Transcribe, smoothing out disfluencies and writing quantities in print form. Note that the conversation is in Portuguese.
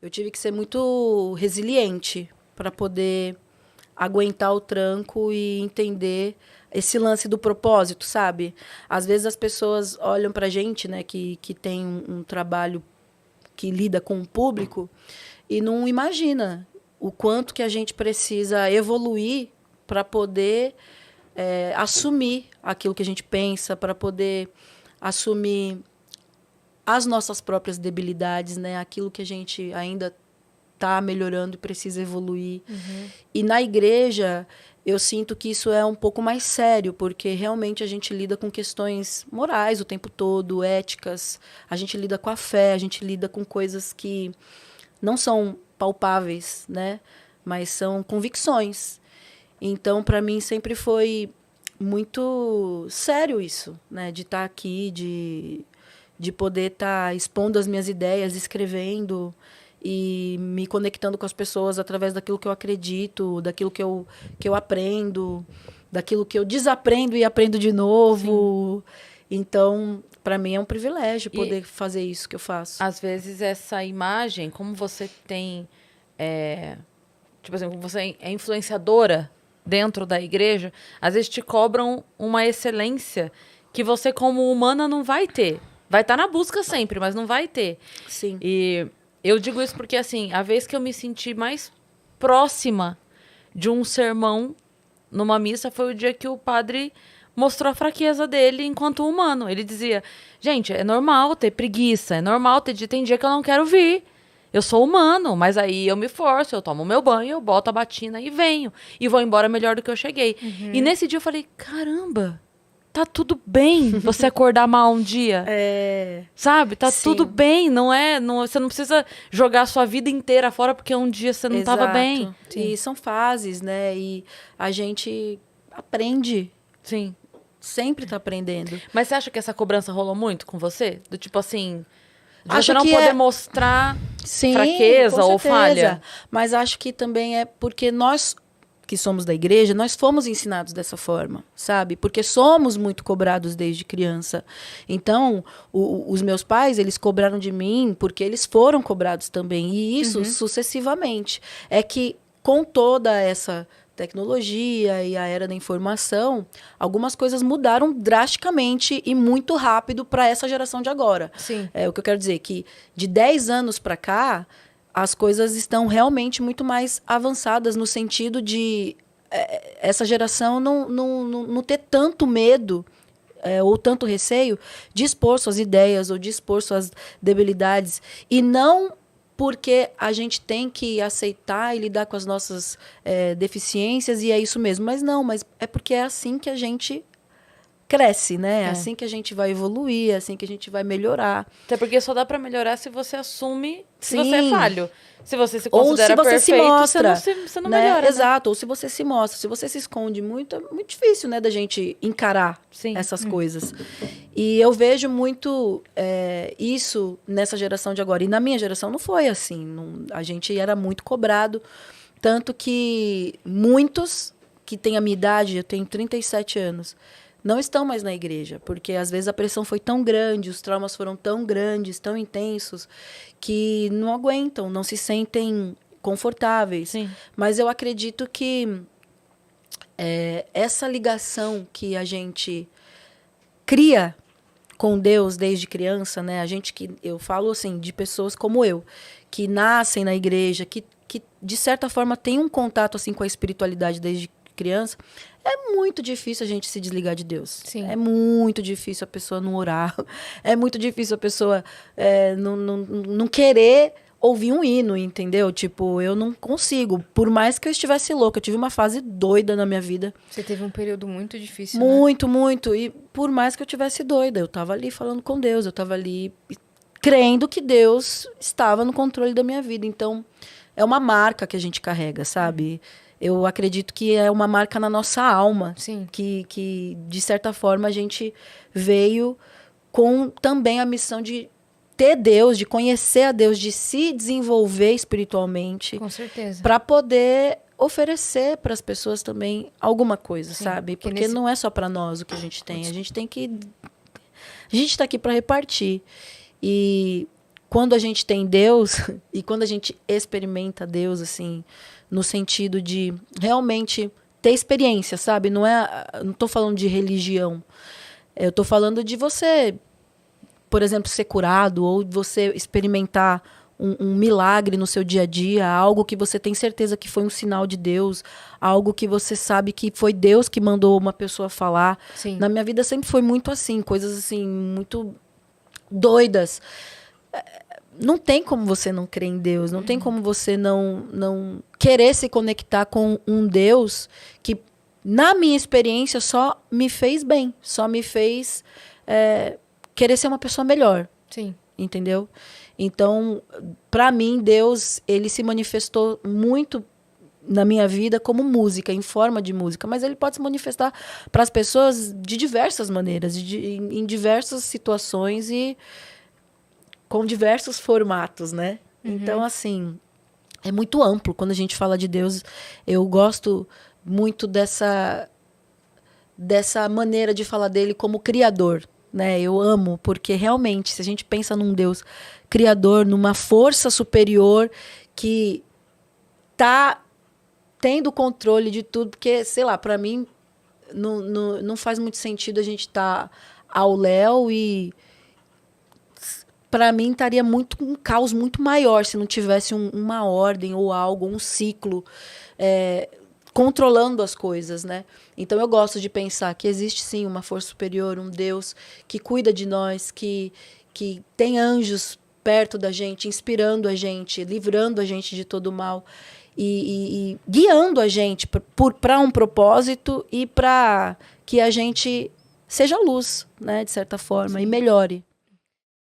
eu tive que ser muito resiliente para poder aguentar o tranco e entender esse lance do propósito, sabe? Às vezes as pessoas olham pra gente, né, que tem um trabalho que lida com o público e não imagina o quanto que a gente precisa evoluir para poder assumir aquilo que a gente pensa, para poder assumir as nossas próprias debilidades, né? Aquilo que a gente ainda está melhorando e precisa evoluir. Uhum. E na igreja, eu sinto que isso é um pouco mais sério, porque realmente a gente lida com questões morais o tempo todo, éticas, a gente lida com a fé, a gente lida com coisas que não são palpáveis, né? Mas são convicções. Então, para mim, sempre foi muito sério isso, né? De estar aqui, de poder estar expondo as minhas ideias, escrevendo e me conectando com as pessoas através daquilo que eu acredito, daquilo que eu aprendo, daquilo que eu desaprendo e aprendo de novo. Sim. Então, para mim é um privilégio poder fazer isso que eu faço. Às vezes essa imagem, como você tem, tipo assim, como você é influenciadora dentro da igreja, às vezes te cobram uma excelência que você como humana não vai ter. Vai estar na busca sempre, mas não vai ter. Sim. E eu digo isso porque, assim, a vez que eu me senti mais próxima de um sermão numa missa foi o dia que o padre mostrou a fraqueza dele enquanto humano. Ele dizia, gente, é normal ter preguiça, é normal tem dia que eu não quero vir. Eu sou humano, mas aí eu me forço, eu tomo meu banho, eu boto a batina e venho. E vou embora melhor do que eu cheguei. Uhum. E nesse dia eu falei, caramba, tá tudo bem você acordar mal um dia. Sabe? Tá Sim. tudo bem, você não precisa jogar a sua vida inteira fora porque um dia você não tava bem. Sim. E são fases, né? E a gente aprende. Sim. Sempre tá aprendendo. Mas você acha que essa cobrança rolou muito com você? Do tipo assim, de acho você não que poder mostrar Sim, fraqueza ou falha? Mas acho que também é porque nós que somos da igreja, nós fomos ensinados dessa forma, sabe? Porque somos muito cobrados desde criança. Então, os meus pais, eles cobraram de mim porque eles foram cobrados também. E isso sucessivamente. É que com toda essa tecnologia e a era da informação, algumas coisas mudaram drasticamente e muito rápido para essa geração de agora. Sim. O que eu quero dizer é que de 10 anos para cá, as coisas estão realmente muito mais avançadas no sentido de essa geração não ter tanto medo ou tanto receio de expor suas ideias ou de expor suas debilidades. E não porque a gente tem que aceitar e lidar com as nossas deficiências e é isso mesmo. Mas não, mas é porque é assim que a gente cresce, né? É assim que a gente vai evoluir, é assim que a gente vai melhorar. Até porque só dá pra melhorar se você assume que Sim. você é falho. Se você se considera ou se você perfeito, se mostra, você não né? melhora. Exato, ou se você se mostra. Se você se esconde muito, é muito difícil, né, da gente encarar essas coisas. E eu vejo muito isso nessa geração de agora. E na minha geração não foi assim. A gente era muito cobrado. Tanto que muitos que têm a minha idade, eu tenho 37 anos, não estão mais na igreja, porque às vezes a pressão foi tão grande, os traumas foram tão grandes, tão intensos, que não aguentam, não se sentem confortáveis. Sim. Mas eu acredito que essa ligação que a gente cria com Deus desde criança, né? Eu falo assim, de pessoas como eu, que nascem na igreja, que de certa forma têm um contato assim com a espiritualidade desde criança. É muito difícil a gente se desligar de Deus. Sim. É muito difícil a pessoa não orar. É muito difícil a pessoa não querer ouvir um hino, entendeu? Tipo, eu não consigo. Por mais que eu estivesse louca, eu tive uma fase doida na minha vida. Você teve um período muito difícil, muito, né? Muito. E por mais que eu tivesse doida, eu estava ali falando com Deus, eu estava ali crendo que Deus estava no controle da minha vida. Então, é uma marca que a gente carrega, sabe? Eu acredito que é uma marca na nossa alma. Sim. Que, de certa forma, a gente veio com também a missão de ter Deus, de conhecer a Deus, de se desenvolver espiritualmente. Com certeza. Para poder oferecer para as pessoas também alguma coisa, sabe? Porque não é só para nós o que a gente tem. A gente tem que... A gente está aqui para repartir. E quando a gente tem Deus e quando a gente experimenta Deus, assim, no sentido de realmente ter experiência, sabe? Não tô falando de religião. Eu tô falando de você, por exemplo, ser curado ou você experimentar um milagre no seu dia a dia, algo que você tem certeza que foi um sinal de Deus, algo que você sabe que foi Deus que mandou uma pessoa falar. Sim. Na minha vida sempre foi muito assim, coisas assim, muito doidas. Não tem como você não crer em Deus, não tem como você não querer se conectar com um Deus que, na minha experiência, só me fez bem, só me fez querer ser uma pessoa melhor. Sim. Entendeu? Então, para mim, Deus, ele se manifestou muito na minha vida como música, em forma de música, mas ele pode se manifestar para as pessoas de diversas maneiras, em diversas situações e com diversos formatos, né? Então, assim, é muito amplo quando a gente fala de Deus. Eu gosto muito dessa maneira de falar dele como criador, né? Eu amo, porque realmente, se a gente pensa num Deus criador, numa força superior que tá tendo controle de tudo, porque, sei lá, para mim não faz muito sentido a gente estar ao léu e para mim estaria um caos muito maior se não tivesse uma ordem ou algo, um ciclo controlando as coisas, né? Então eu gosto de pensar que existe sim uma força superior, um Deus que cuida de nós, que tem anjos perto da gente, inspirando a gente, livrando a gente de todo o mal e guiando a gente para um propósito e para que a gente seja luz, né, de certa forma, e melhore.